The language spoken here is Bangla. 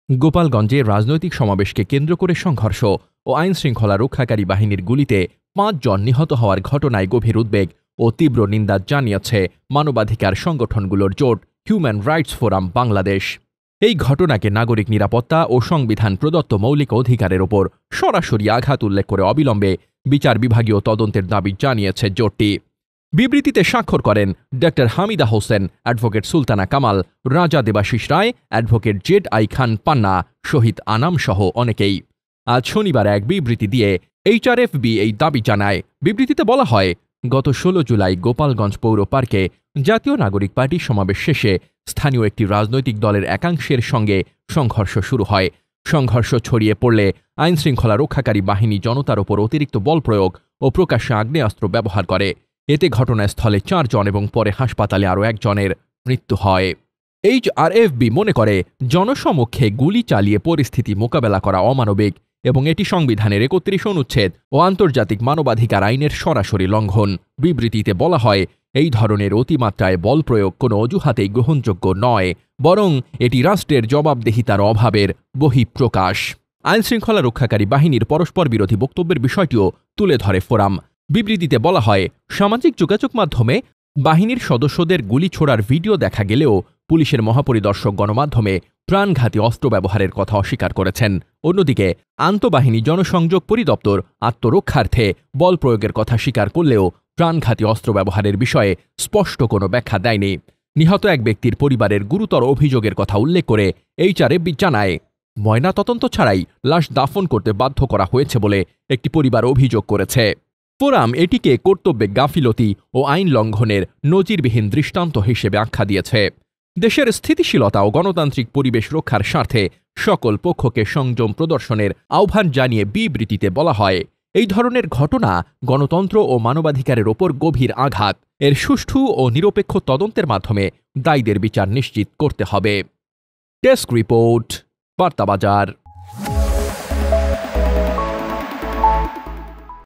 গোপালগঞ্জে রাজনৈতিক সমাবেশকে কেন্দ্র করে সংঘর্ষ ও আইনশৃঙ্খলা রক্ষাকারী বাহিনীর গুলিতে ৫ জন নিহত হওয়ার ঘটনায় গভীর উদ্বেগ ও তীব্র নিন্দা জানিয়েছে মানবাধিকার সংগঠনগুলোর জোট হিউম্যান রাইটস ফোরাম বাংলাদেশ। এই ঘটনাকে নাগরিক নিরাপত্তা ও সংবিধান প্রদত্ত মৌলিক অধিকারের ওপর সরাসরি আঘাত উল্লেখ করে অবিলম্বে বিচার বিভাগীয় তদন্তের দাবি জানিয়েছে জোটটি। বিবৃতিতে স্বাক্ষর করেন ড হামিদা হোসেন, অ্যাডভোকেট সুলতানা কামাল, রাজা Debashis Roy, advocate Z I খান পান্না, শহীদ আনাম সহ অনেকেই। আজ শনিবার এক বিবৃতি দিয়ে এইচআরএফবি এই দাবি জানায়। বিবৃতিতে বলা হয়, গত ১৬ জুলাই গোপালগঞ্জ পৌর পার্কে জাতীয় নাগরিক পার্টির সমাবেশ শেষে স্থানীয় একটি রাজনৈতিক দলের একাংশের সঙ্গে সংঘর্ষ শুরু হয়। সংঘর্ষ ছড়িয়ে পড়লে আইনশৃঙ্খলা রক্ষাকারী বাহিনী জনতার ওপর অতিরিক্ত বল প্রয়োগ ও প্রকাশ্যে আগ্নেয়াস্ত্র ব্যবহার করে। এতে ঘটনাস্থলে ৪ জন এবং পরে হাসপাতালে আরও ১ জনের মৃত্যু হয়। এইচআরএফবি মনে করে, জনসমক্ষে গুলি চালিয়ে পরিস্থিতি মোকাবেলা করা অমানবিক এবং এটি সংবিধানের ৩১ অনুচ্ছেদ ও আন্তর্জাতিক মানবাধিকার আইনের সরাসরি লঙ্ঘন। বিবৃতিতে বলা হয়, এই ধরনের অতিমাত্রায় বল প্রয়োগ কোনো অজুহাতেই গ্রহণযোগ্য নয়, বরং এটি রাষ্ট্রের জবাবদিহিতার অভাবের বহিঃপ্রকাশ। আইনশৃঙ্খলা রক্ষাকারী বাহিনীর পরস্পর বিরোধী বক্তব্যের বিষয়টিও তুলে ধরে ফোরাম। বিবৃতিতে বলা হয়, সামাজিক যোগাযোগ মাধ্যমে বাহিনীর সদস্যদের গুলি ছোড়ার ভিডিও দেখা গেলেও পুলিশের মহাপরিদর্শক গণমাধ্যমে প্রাণঘাতী অস্ত্র ব্যবহারের কথা অস্বীকার করেছেন। অন্যদিকে আন্তঃবাহিনী জনসংযোগ পরিদপ্তর আত্মরক্ষার্থে বল প্রয়োগের কথা স্বীকার করলেও প্রাণঘাতী অস্ত্র ব্যবহারের বিষয়ে স্পষ্ট কোনো ব্যাখ্যা দেয়নি। নিহত এক ব্যক্তির পরিবারের গুরুতর অভিযোগের কথা উল্লেখ করে এইচআরএফবি জানায়, ময়নাতদন্ত ছাড়াই লাশ দাফন করতে বাধ্য করা হয়েছে বলে একটি পরিবার অভিযোগ করেছে। ফোরাম এটিকে কর্তব্যে গাফিলতি ও আইন লঙ্ঘনের নজিরবিহীন দৃষ্টান্ত হিসেবে আখ্যা দিয়েছে। দেশের স্থিতিশীলতা ও গণতান্ত্রিক পরিবেশ রক্ষার স্বার্থে সকল পক্ষকে সংযম প্রদর্শনের আহ্বান জানিয়ে বিবৃতিতে বলা হয়, এই ধরনের ঘটনা গণতন্ত্র ও মানবাধিকারের ওপর গভীর আঘাত। এর সুষ্ঠু ও নিরপেক্ষ তদন্তের মাধ্যমে দায়ীদের বিচার নিশ্চিত করতে হবে। Desk report, বার্তাবাজার।